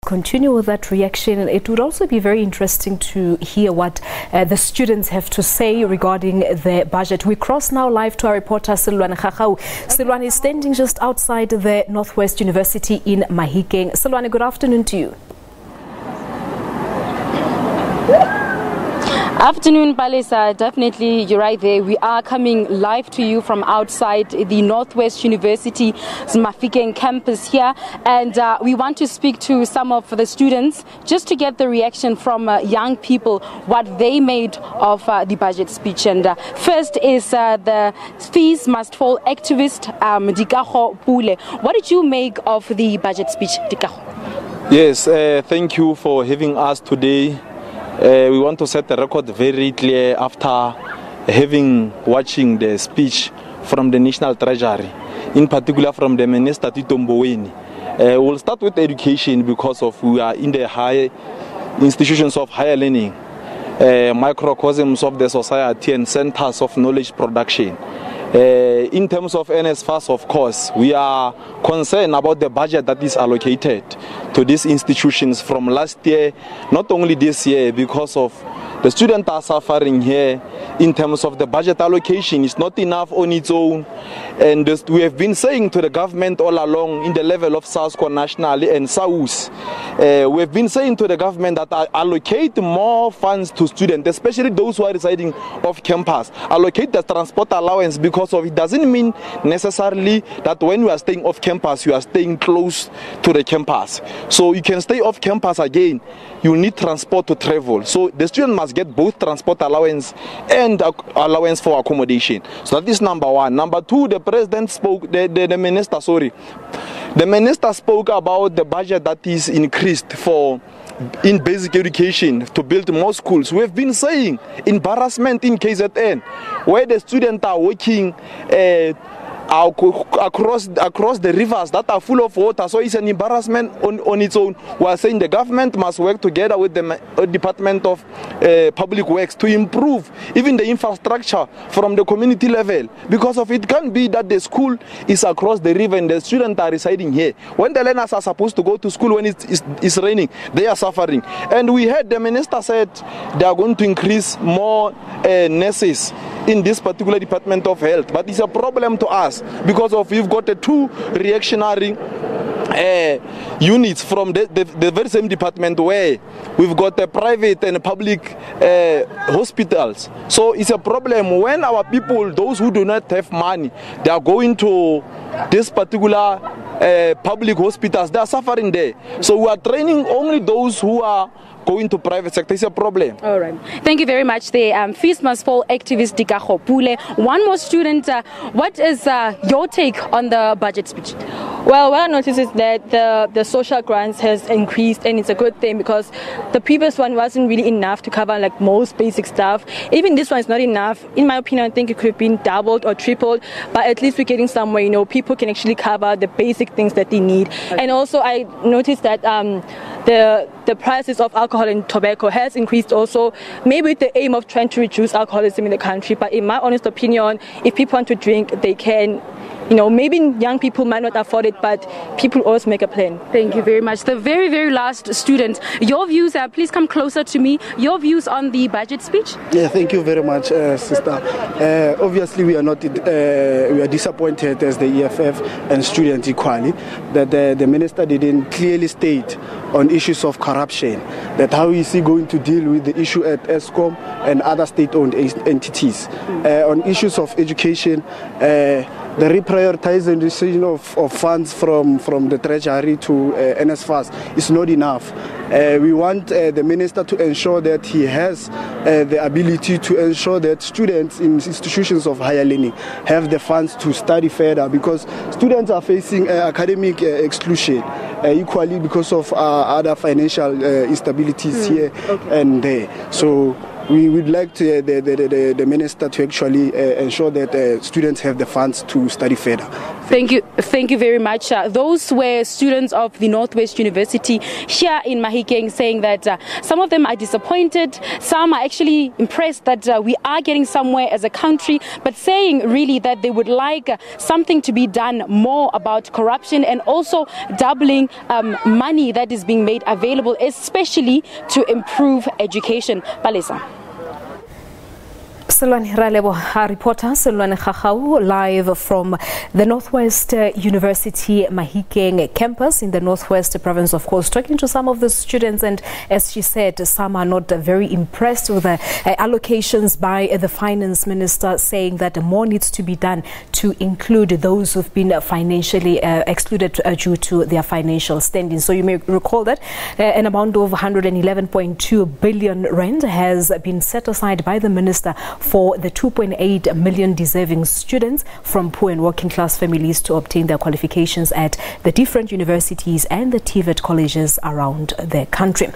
continue with that reaction. It would also be very interesting to hear what the students have to say regarding the budget. We cross now live to our reporter Silwane Khachau. Silwane is standing just outside the Northwest University in Mahikeng. Silwane, good afternoon to you. Afternoon, Palesa. Definitely, you're right there. We are coming live to you from outside the Northwest University Mahikeng campus here, and we want to speak to some of the students just to get the reaction from young people, what they made of the budget speech. And first is the fees must fall activist Dikago Pule. What did you make of the budget speech, Dikago? Yes, thank you for having us today. We want to set the record very clear after watching the speech from the National Treasury, in particular from the Minister Tito Mboweni. We'll start with education because we are in the high institutions of higher learning, microcosms of the society and centers of knowledge production. In terms of NSFAS, of course, we are concerned about the budget that is allocated to these institutions from last year, not only this year, because of the students are suffering here in terms of the budget allocation. It's not enough on its own. And we have been saying to the government all along in the level of SASCO nationally and SAUS, we have been saying to the government that allocate more funds to students, especially those who are residing off campus. Allocate the transport allowance, because of it doesn't mean necessarily that when you are staying off campus, you are staying close to the campus. So you can stay off campus again, you need transport to travel. So the student must get both transport allowance and allowance for accommodation. So that is number one. Number two, the president spoke, the minister spoke about the budget that is increased in basic education to build more schools. We have been saying embarrassment in KZN, where the students are working across the rivers that are full of water. So it's an embarrassment on its own. We are saying the government must work together with the Department of Public Works to improve even the infrastructure from the community level, because of it can't be that the school is across the river and the students are residing here. When the learners are supposed to go to school when it's raining, they are suffering. And we heard the minister said they are going to increase more nurses in this particular Department of Health, but it's a problem to us because of we've got the two reactionary units from the very same department, where we've got the private and public hospitals. So it's a problem when our people, those who do not have money, they are going to this particular public hospitals, they are suffering there. So we are training only those who are going to private sector. Is a problem. All right. Thank you very much. The fees must fall activist Dikago Pule. One more student. What is your take on the budget speech? Well, what I noticed is that the social grants has increased, and it's a good thing because the previous one wasn't really enough to cover like most basic stuff. Even this one is not enough. In my opinion, I think it could have been doubled or tripled, but at least we're getting somewhere. You know, people can actually cover the basic things that they need. Okay. And also, I noticed that the prices of alcohol and tobacco has increased also, maybe with the aim of trying to reduce alcoholism in the country. But in my honest opinion, if people want to drink, they can. You know, maybe young people might not afford it, but people always make a plan. Thank you very much. The very, very last student, your views, please come closer to me. Your views on the budget speech? Yeah, thank you very much, sister. Obviously, we are disappointed as the EFF and students equally that the minister didn't clearly state on issues of corruption, that how is he going to deal with the issue at ESCOM and other state-owned entities. On issues of education, the reprioritization of funds from the Treasury to NSFAS is not enough. We want the minister to ensure that he has the ability to ensure that students in institutions of higher learning have the funds to study further, because students are facing academic exclusion equally because of other financial instabilities here and there. So we would like the minister to actually ensure that students have the funds to study further. Thank you very much. Those were students of the Northwest University here in Mahikeng saying that some of them are disappointed, some are actually impressed that we are getting somewhere as a country, but saying really that they would like something to be done more about corruption and also doubling money that is being made available, especially to improve education. Palesa. Selwane Ralebo, our reporter Selwane Khachau, live from the Northwest University Mahikeng campus in the Northwest province, of course, talking to some of the students, and as she said, some are not very impressed with the allocations by the finance minister, saying that more needs to be done to include those who've been financially excluded due to their financial standing. So you may recall that an amount of 111.2 billion rand has been set aside by the minister for the 2.8 million deserving students from poor and working class families to obtain their qualifications at the different universities and the TVET colleges around the country.